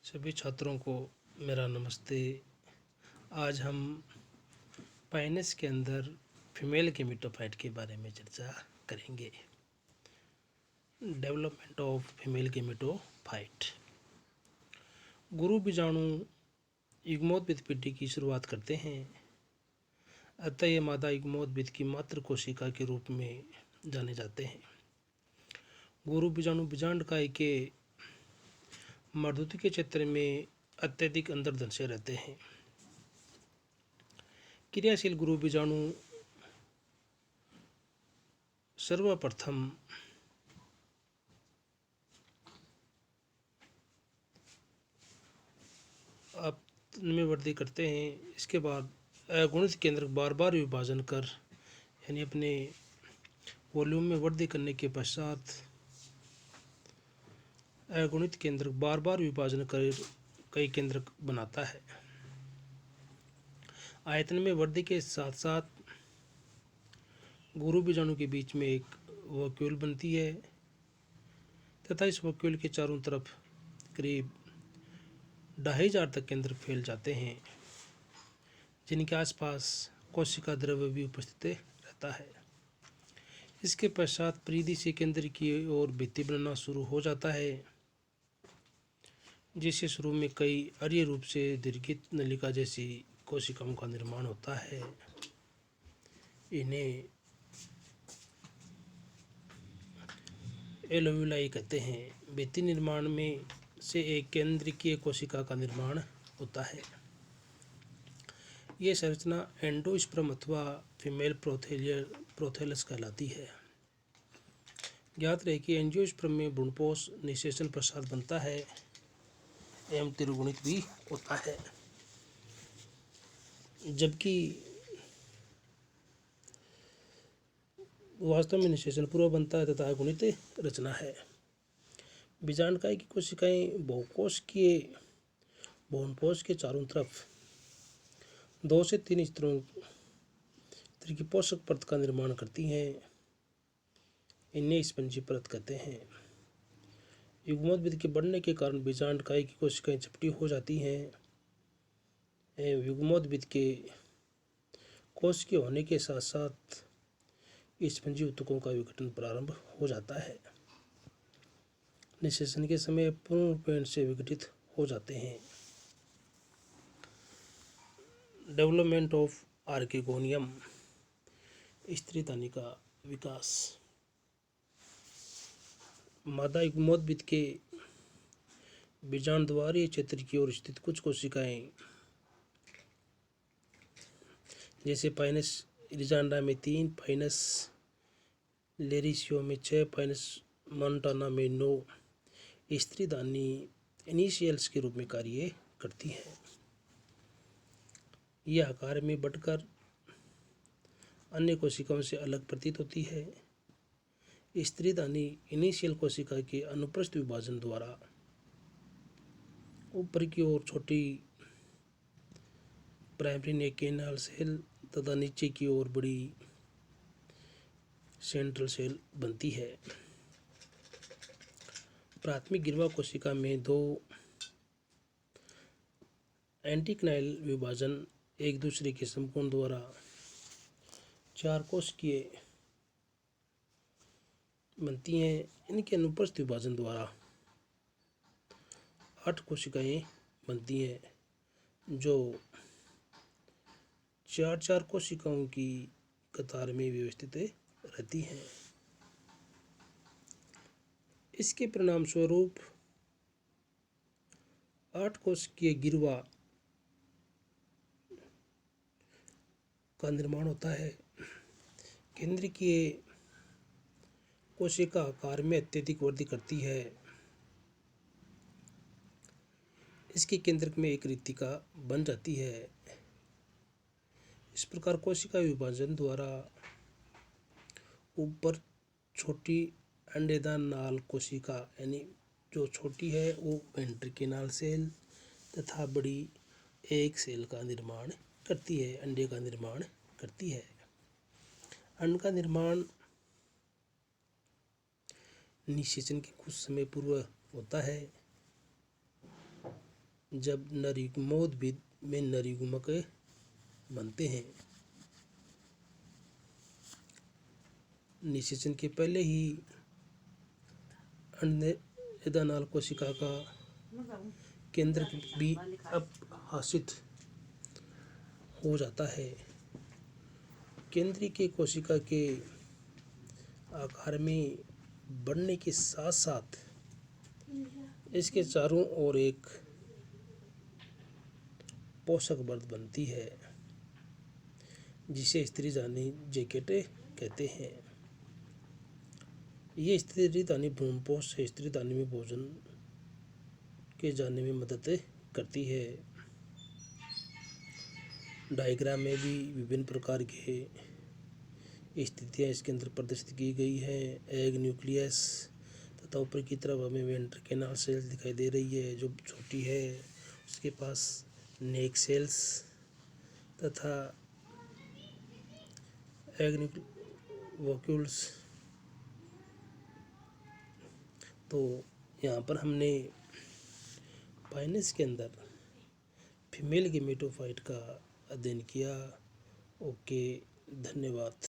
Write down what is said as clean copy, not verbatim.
सभी छात्रों को मेरा नमस्ते। आज हम पाइनस के अंदर फीमेल गेमेटोफाइट के बारे में चर्चा करेंगे। Development of female gametophyte. गुरु बीजाणु युग्मोद्भिद पीढ़ी की शुरुआत करते हैं। अतः ये मादा युग्मोद्भिद की मातृ कोशिका के रूप में जाने जाते हैं। गुरु बीजाणु बीजांडकाय के मर्दूती के क्षेत्र में अत्यधिक अंतर्दन से रहते हैं। क्रियाशील गुरु बीजाणु सर्वप्रथम अपने में वृद्धि करते हैं। इसके बाद अगुणित केंद्र बार बार विभाजन कर यानी अपने वॉल्यूम में वृद्धि करने के पश्चात अगुणित केंद्र बार बार विभाजन कर कई केंद्र बनाता है। आयतन में वृद्धि के साथ साथ गुरु बीजाणु के बीच में एक वैक्यूल बनती है तथा इस वैक्यूल के चारों तरफ करीब 2500 तक केंद्र फैल जाते हैं, जिनके आसपास कोशिका द्रव्य भी उपस्थित रहता है। इसके पश्चात परिधि से केंद्र की ओर भित्ति बनना शुरू हो जाता है, जिससे शुरू में कई अरीय रूप से दीर्घित नलिका जैसी कोशिकाओं का निर्माण होता है। इन्हें एलोव्यूलाई कहते हैं। भित्ति निर्माण में से एक केंद्रीय कोशिका का निर्माण होता है। ये संरचना एंडोस्पर्म अथवा फीमेल प्रोथेलस कहलाती है। ज्ञात रहे कि एंजियोस्पर्म में भ्रूणपोष निषेचन प्रसाद बनता है एवं त्रिगुणित भी होता है, जबकि वास्तव में निषेचन पूर्व बनता है तथा अगुणित रचना है। बीजांडकाय की कोशिकाएं भ्रूणपोष के चारों तरफ 2 से 3 स्तरों की पोषक परत का निर्माण करती हैं। इन्हें स्पंजी परत कहते हैं। युग्मोद्भिद के बढ़ने के कारण बीजांडकाय की कोशिकाएं चपटी हो जाती हैं एवं युग्मोद्भिद के कोशिकीय होने के साथ साथ स्पंजी ऊतकों का विघटन प्रारंभ हो जाता है। निषेचन के समय पूर्ण रूपेण से विघटित हो जाते हैं। Development of archegonium. स्त्रीदानी का विकास। मादा युग्मोद्भिद के बीजांडद्वारीय क्षेत्र की ओर स्थित कुछ कोशिकाएं जैसे पाइनस इरिजांडा में 3, पाइनस लेरिसियो में 6, पाइनस मोंटाना में 9 स्त्रीदानी इनिशियल्स के रूप में कार्य करती हैं। यह आकार में बढ़कर अन्य कोशिकाओं से अलग प्रतीत होती है। स्त्रीदानी इनिशियल कोशिका के अनुप्रस्थ विभाजन द्वारा ऊपर की ओर छोटी प्राइमरी नेकेनल सेल तथा नीचे की ओर बड़ी सेंट्रल सेल बनती है। प्राथमिक गिरवा कोशिका में 2 एंटीक्नाइल विभाजन एक दूसरे के समकोण द्वारा 4 कोशिकीय बनती हैं। इनके अनुप्रस्थ विभाजन द्वारा 8 कोशिकाएं बनती हैं, जो 4 कोशिकाओं की कतार में व्यवस्थित रहती हैं। इसके परिणाम स्वरूप 8 कोशिकीय गिरवा का निर्माण होता है। केंद्रीय कोशिका आकार में अत्यधिक वृद्धि करती है। इसके केंद्रक में एक रिक्तिका बन जाती है। इस प्रकार कोशिका विभाजन द्वारा ऊपर छोटी अंडेदार नाल कोशिका यानी जो छोटी है वो वेंट्रिकिनल सेल तथा बड़ी एक सेल का निर्माण करती है, अंडे का निर्माण करती है। अंड का निर्माण निषेचन के कुछ समय पूर्व होता है। जब नरयुग्मोद्भिद में नरयुग्मक बनते हैं। निषेचन के पहले ही अंडनिर्धानाल कोशिका का केंद्र भी अपहासित हो जाता है। केंद्रीय के कोशिका के आकार में बढ़ने के साथ साथ इसके चारों ओर एक पोषक परत बनती है जिसे स्त्रीधानी जैकेट कहते हैं। ये स्त्रीधानी भ्रूणपोष से स्त्रीधानी में भोजन के जाने में मदद करती है। डायग्राम में भी विभिन्न प्रकार के स्थितियाँ इसके अंदर प्रदर्शित की गई है। एग न्यूक्लियस तथा ऊपर की तरफ हमें वेंट्रिकेनल सेल्स दिखाई दे रही है जो छोटी है। उसके पास नेक सेल्स तथा एग वोक्यूल्स। तो यहाँ पर हमने पाइनस के अंदर फीमेल गेमेटोफाइट का अध्ययन किया। ओके, धन्यवाद।